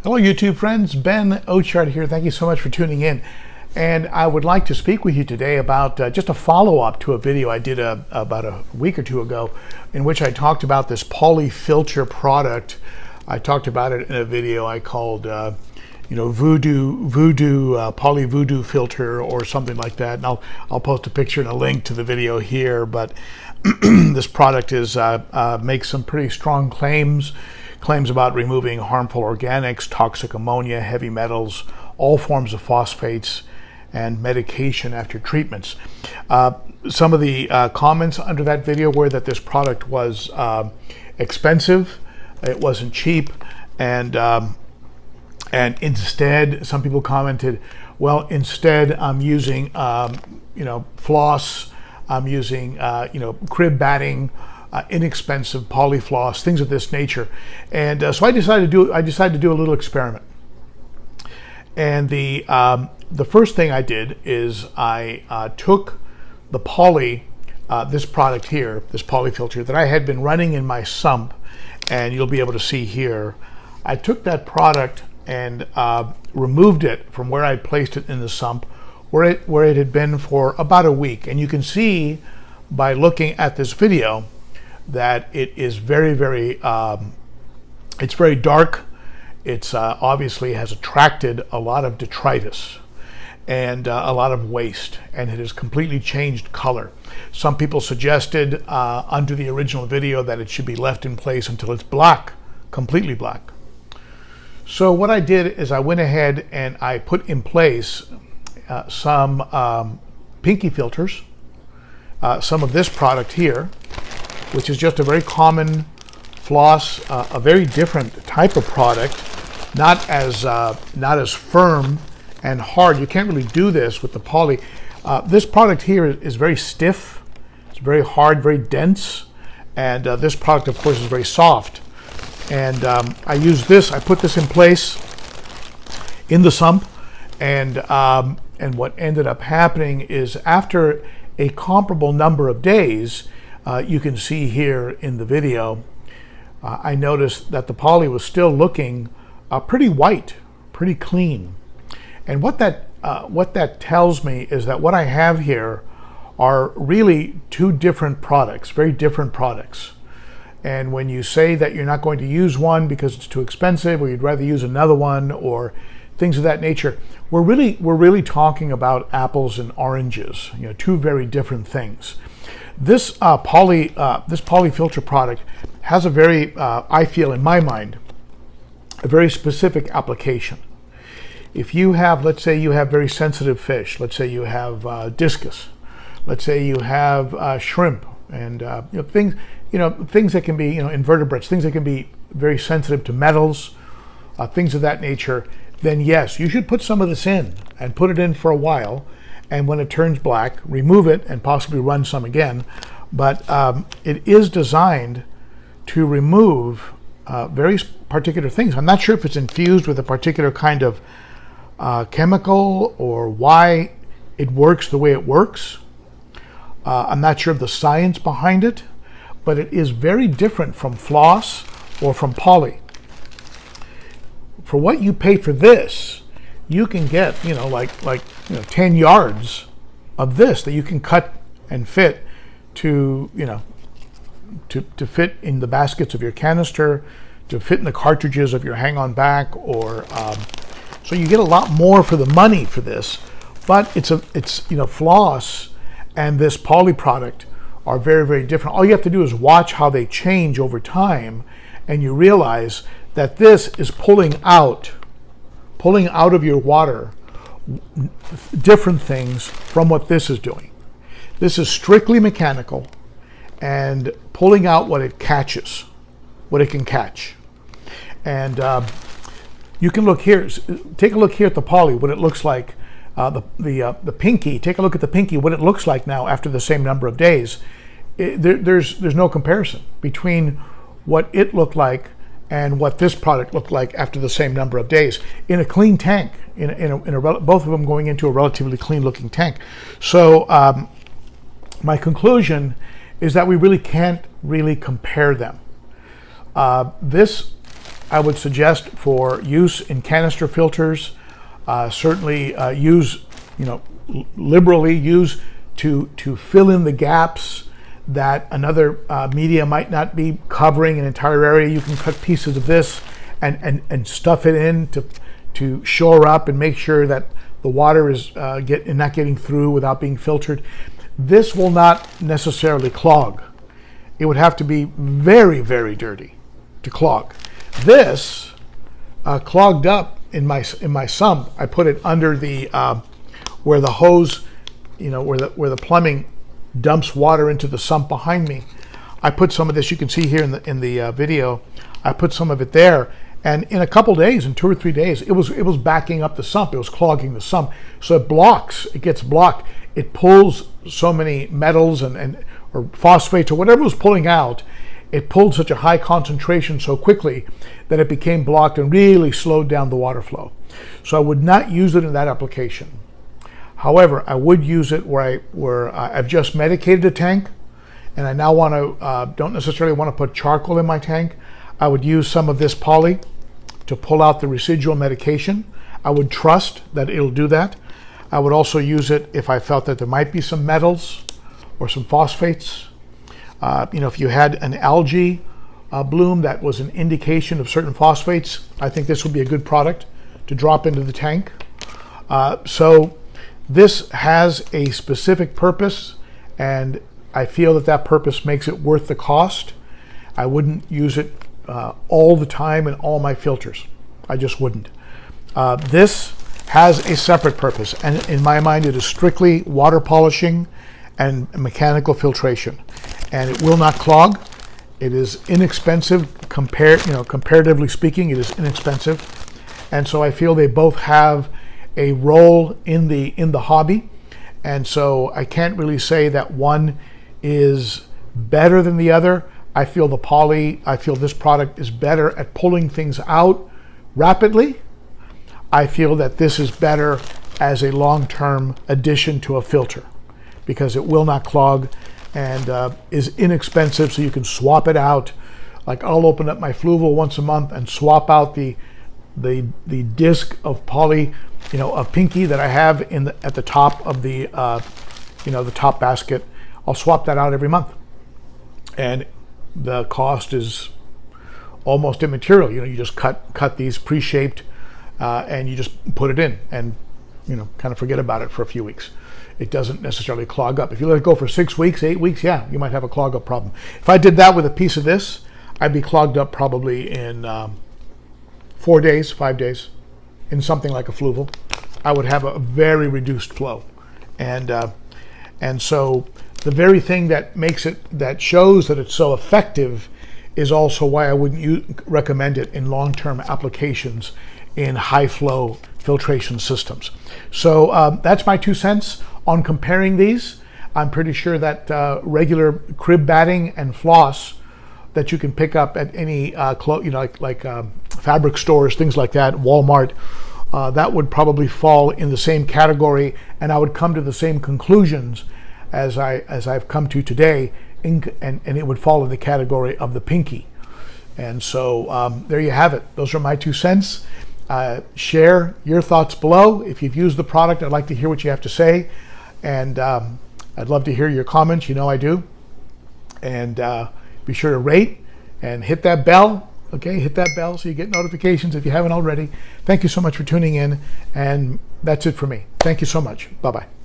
Hello YouTube friends, Ben Ochart here. Thank you so much for tuning in. And I would like to speak with you today about just a follow-up to a video I did about a week or two ago in which I talked about this poly filter product. I talked about it in a video I called voodoo poly voodoo filter or something like that. And I'll post a picture and a link to the video here, but this product is makes some pretty strong claims about removing harmful organics, toxic ammonia, heavy metals, all forms of phosphates, and medication after treatments. Some of the comments under that video were that this product was expensive, it wasn't cheap, and instead, some people commented, well, instead I'm using floss, I'm using crib batting, inexpensive polyfloss, things of this nature. And so I decided to do a little experiment. And the first thing I did is I took the this product here, this poly filter that I had been running in my sump, and you'll be able to see here. I took that product and removed it from where I placed it in the sump, where it had been for about a week. And you can see by looking at this video that it is very it's very dark. It's obviously has attracted a lot of detritus and a lot of waste, and it has completely changed color. Some people suggested under the original video that it should be left in place until it's black, completely black. So what I did is I went ahead and I put in place some pinky filters, some of this product here, which is just a very common floss, a very different type of product, not as firm and hard. You can't really do this with the poly. This product here is very stiff, it's very hard, very dense, and this product, of course, is very soft. And I put this in place in the sump, and what ended up happening is after a comparable number of days, you can see here in the video, I noticed that the poly was still looking pretty white, pretty clean. And what that tells me is that what I have here are really two different products, very different products. And when you say that you're not going to use one because it's too expensive, or you'd rather use another one, or things of that nature, we're really talking about apples and oranges, two very different things. This poly filter product has a very, I feel in my mind, a very specific application. If you have, let's say you have very sensitive fish, let's say you have discus, let's say you have shrimp, and things that can be, invertebrates, things that can be very sensitive to metals, things of that nature, then yes, you should put some of this in and put it in for a while. And when it turns black, remove it and possibly run some again. But it is designed to remove very particular things. I'm not sure if it's infused with a particular kind of chemical or why it works the way it works. I'm not sure of the science behind it, but it is very different from floss or from poly. For what you pay for this, you can get, 10 yards of this that you can cut and fit to fit in the baskets of your canister, to fit in the cartridges of your hang-on back, or so you get a lot more for the money for this. But it's floss and this poly product are very different. All you have to do is watch how they change over time, and you realize that this is pulling out of your water different things from what this is doing. This is strictly mechanical and pulling out what it catches, what it can catch. And you can look here, take a look here at the poly, what it looks like. The pinky, take a look at the pinky, what it looks like now after the same number of days. There's no comparison between what it looked like and what this product looked like after the same number of days in a clean tank, both of them going into a relatively clean looking tank. So my conclusion is that we really can't compare them. This I would suggest for use in canister filters. Certainly use, liberally use to fill in the gaps that another media might not be covering an entire area. You can cut pieces of this and stuff it in to shore up and make sure that the water is not getting through without being filtered. This will not necessarily clog. It would have to be very, very dirty to clog. This clogged up in my sump. I put it under the where the hose, where the plumbing dumps water into the sump behind me. I put some of this. You can see here in the video. I put some of it there, and in a couple days, in 2 or 3 days, it was backing up the sump. It was clogging the sump, so it blocks. It gets blocked. It pulls so many metals or phosphates or whatever was pulling out. It pulled such a high concentration so quickly that it became blocked and really slowed down the water flow. So I would not use it in that application. However, I would use it where I've just medicated a tank, and I now don't necessarily want to put charcoal in my tank. I would use some of this poly to pull out the residual medication. I would trust that it'll do that. I would also use it if I felt that there might be some metals or some phosphates. If you had an algae bloom that was an indication of certain phosphates, I think this would be a good product to drop into the tank. So this has a specific purpose, and I feel that purpose makes it worth the cost. I wouldn't use it all the time in all my filters. I just wouldn't. This has a separate purpose, and in my mind it is strictly water polishing and mechanical filtration, and it will not clog. It is inexpensive comparatively speaking. It is inexpensive, and so I feel they both have a role in the hobby, and so I can't really say that one is better than the other. I feel this product is better at pulling things out rapidly. I feel that this is better as a long-term addition to a filter because it will not clog and is inexpensive, so you can swap it out. Like I'll open up my Fluval once a month and swap out the disc of poly, of pinky that I have at the top of the top basket. I'll swap that out every month, and the cost is almost immaterial. You just cut these pre-shaped and you just put it in and kind of forget about it for a few weeks. It doesn't necessarily clog up. If you let it go for 6 weeks, 8 weeks, yeah, you might have a clog up problem. If I did that with a piece of this, I'd be clogged up probably in 4 days, 5 days. In something like a Fluval, I would have a very reduced flow, and so the very thing that shows that it's so effective is also why I wouldn't recommend it in long-term applications in high-flow filtration systems. So that's my 2 cents on comparing these. I'm pretty sure that regular crib batting and floss that you can pick up at any fabric stores, things like that, Walmart, that would probably fall in the same category, and I would come to the same conclusions as I've come to today, and it would fall in the category of the pinky. And so there you have it. Those are my 2 cents. Share your thoughts below. If you've used the product, I'd like to hear what you have to say, and I'd love to hear your comments. I do. And be sure to rate and hit that bell. Okay, hit that bell so you get notifications if you haven't already. Thank you so much for tuning in, and that's it for me. Thank you so much. Bye-bye.